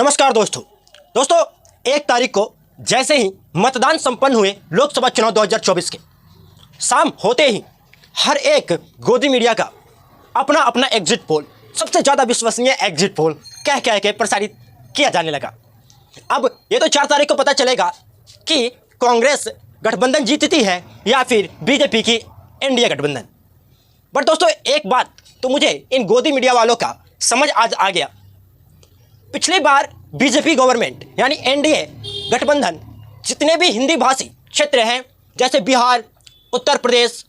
नमस्कार दोस्तों 1 तारीख को जैसे ही मतदान संपन्न हुए लोकसभा चुनाव 2024 के शाम होते ही हर एक गोदी मीडिया का अपना अपना एग्जिट पोल, सबसे ज़्यादा विश्वसनीय एग्जिट पोल कह के प्रसारित किया जाने लगा। अब ये तो 4 तारीख को पता चलेगा कि कांग्रेस गठबंधन जीतती है या फिर बीजेपी की एनडीए गठबंधन। बट दोस्तों एक बात तो मुझे इन गोदी मीडिया वालों का समझ आज आ गया। पिछली बार बीजेपी गवर्नमेंट यानी एनडीए गठबंधन जितने भी हिंदी भाषी क्षेत्र हैं जैसे बिहार, उत्तर प्रदेश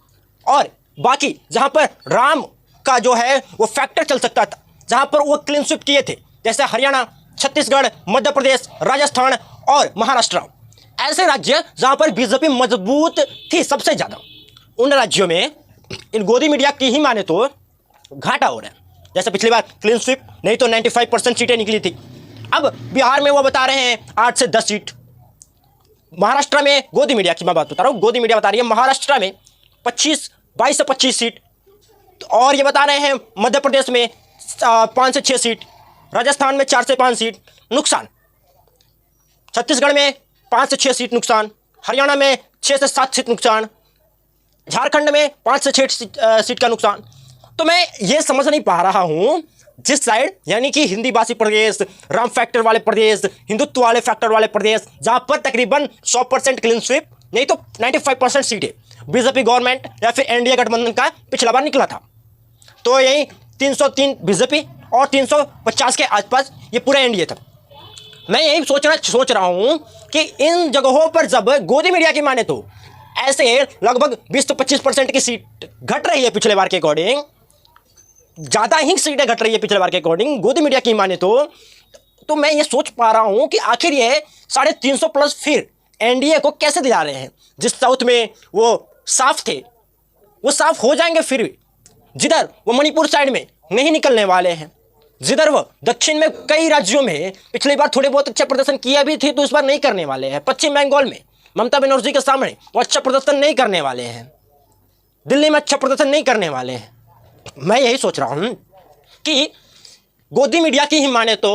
और बाकी जहां पर राम का जो है वो फैक्टर चल सकता था, जहां पर वो क्लीन स्वीप किए थे, जैसे हरियाणा, छत्तीसगढ़, मध्य प्रदेश, राजस्थान और महाराष्ट्र, ऐसे राज्य जहां पर बीजेपी मजबूत थी सबसे ज़्यादा, उन राज्यों में इन गोदी मीडिया की ही माने तो घाटा हो रहा है। जैसे पिछली बार क्लीन स्वीप नहीं तो 95% सीटें निकली थी। अब बिहार में वो बता रहे हैं 8 से 10 सीट। महाराष्ट्र में गोदी मीडिया की मैं बात बता रहा हूँ, गोदी मीडिया बता रही है महाराष्ट्र में 22 से 25 सीट, और ये बता रहे हैं मध्य प्रदेश में 5 से 6 सीट, राजस्थान में 4 से 5 सीट नुकसान, छत्तीसगढ़ में 5 से 6 सीट नुकसान, हरियाणा में 6 से 7 सीट नुकसान, झारखंड में 5 से 6 सीट का नुकसान। तो मैं ये समझ नहीं पा रहा हूँ जिस साइड यानी कि हिंदी भाषी प्रदेश, राम फैक्टर वाले प्रदेश, हिंदुत्व वाले फैक्टर वाले प्रदेश, जहाँ पर तकरीबन 100% क्लीन स्वीप नहीं तो 95% सीटें बीजेपी गवर्नमेंट या फिर एनडीए गठबंधन का पिछला बार निकला था, तो यही 303 बीजेपी और 350 के आसपास ये पूरा एनडीए था। मैं यही सोच रहा हूँ कि इन जगहों पर जब गोदी मीडिया की माने तो ऐसे लगभग 20 से 25% की सीट घट रही है पिछले बार के अकॉर्डिंग, ज़्यादा ही सीटें घट रही है पिछले बार के अकॉर्डिंग गोदी मीडिया की माने तो मैं ये सोच पा रहा हूँ कि आखिर ये 350 प्लस फिर एनडीए को कैसे दिला रहे हैं। जिस साउथ में वो साफ थे वो साफ हो जाएंगे फिर भी, जिधर वो मणिपुर साइड में नहीं निकलने वाले हैं, जिधर वो दक्षिण में कई राज्यों में पिछली बार थोड़े बहुत अच्छा प्रदर्शन किया भी थे तो इस बार नहीं करने वाले हैं। पश्चिम बंगाल में ममता बनर्जी के सामने वो अच्छा प्रदर्शन नहीं करने वाले हैं, दिल्ली में अच्छा प्रदर्शन नहीं करने वाले हैं। मैं यही सोच रहा हूँ कि गोदी मीडिया की ही माने तो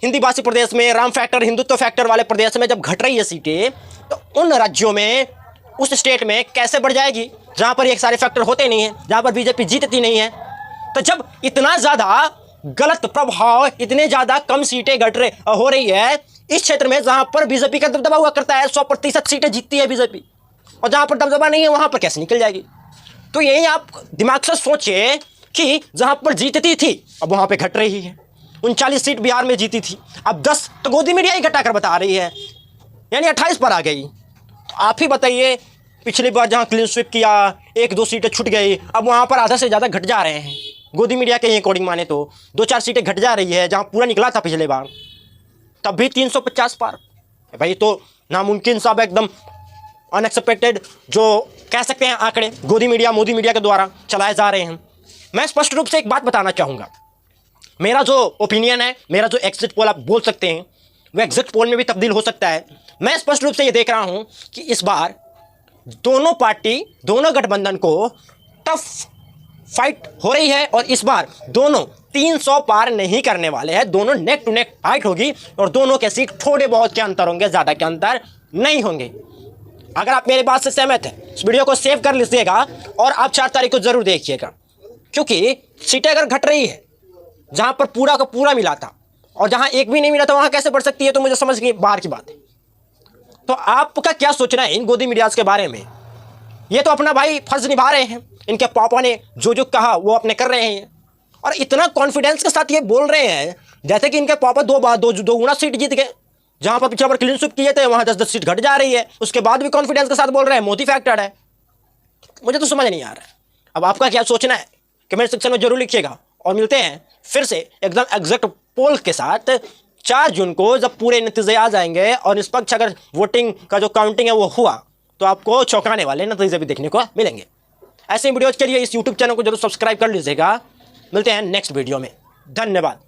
हिंदी भाषी प्रदेश में राम फैक्टर, हिंदुत्व फैक्टर वाले प्रदेश में जब घट रही है सीटें तो उन राज्यों में उस स्टेट में कैसे बढ़ जाएगी जहाँ पर ये सारे फैक्टर होते नहीं हैं, जहाँ पर बीजेपी जीतती नहीं है। तो जब इतना ज़्यादा गलत प्रभाव, इतने ज़्यादा कम सीटें हो रही है इस क्षेत्र में जहाँ पर बीजेपी का दबदबा हुआ करता है, 100% सीटें जीतती है बीजेपी, और जहाँ पर दबदबा नहीं है वहाँ पर कैसे निकल जाएगी। तो यही आप दिमाग से सोचिए कि जहाँ पर जीतती थी अब वहाँ पे घट रही है। 39 सीट बिहार में जीती थी, अब 10 तो गोदी मीडिया ही घटा कर बता रही है, यानी 28 पर आ गई। तो आप ही बताइए, पिछली बार जहाँ क्लीन स्वीप किया 1-2 सीटें छूट गई, अब वहाँ पर आधा से ज़्यादा घट जा रहे हैं। गोदी मीडिया के अकॉर्डिंग माने तो 2-4 सीटें घट जा रही है, जहाँ पूरा निकला था पिछले बार तब भी 350 पार। भाई तो नामुमकिन साहब, एकदम अनएक्सपेक्टेड जो कह सकते हैं आंकड़े गोदी मीडिया, मोदी मीडिया के द्वारा चलाए जा रहे हैं। मैं स्पष्ट रूप से एक बात बताना चाहूँगा, मेरा जो ओपिनियन है, मेरा जो एग्जिट पोल आप बोल सकते हैं वो एग्जिट पोल में भी तब्दील हो सकता है। मैं स्पष्ट रूप से ये देख रहा हूँ कि इस बार दोनों पार्टी, दोनों गठबंधन को टफ फाइट हो रही है, और इस बार दोनों 300 पार नहीं करने वाले हैं। दोनों नेक टू नेक फाइट होगी और दोनों के सीट थोड़े बहुत के अंतर होंगे, ज़्यादा के अंतर नहीं होंगे। अगर आप मेरी बात से सहमत हैं इस वीडियो को सेव कर लीजिएगा और आप 4 तारीख को ज़रूर देखिएगा, क्योंकि सीटें अगर घट रही है जहाँ पर पूरा का पूरा मिला था और जहाँ एक भी नहीं मिला था वहाँ कैसे बढ़ सकती है, तो मुझे समझ के बाहर की बात है। तो आपका क्या सोचना है इन गोदी मीडियाज़ के बारे में? ये तो अपना भाई फर्ज निभा रहे हैं, इनके पापा ने जो कहा वो अपने कर रहे हैं, और इतना कॉन्फिडेंस के साथ ये बोल रहे हैं जैसे कि इनके पापा दो गुना सीट जीत गए। जहाँ पर पिछले बार क्लीन स्वीप किए थे वहाँ 10-10 सीट घट जा रही है, उसके बाद भी कॉन्फिडेंस के साथ बोल रहे हैं मोदी फैक्टर है। मुझे तो समझ नहीं आ रहा है। अब आपका क्या सोचना है कमेंट सेक्शन में जरूर लिखिएगा, और मिलते हैं फिर से एकदम एग्जैक्ट पोल के साथ 4 जून को, जब पूरे नतीजे आ जाएंगे और निष्पक्ष अगर वोटिंग का जो काउंटिंग है वो हुआ तो आपको चौंकाने वाले नतीजे भी देखने को मिलेंगे। ऐसे वीडियोज़ के लिए इस यूट्यूब चैनल को जरूर सब्सक्राइब कर लीजिएगा। मिलते हैं नेक्स्ट वीडियो में, धन्यवाद।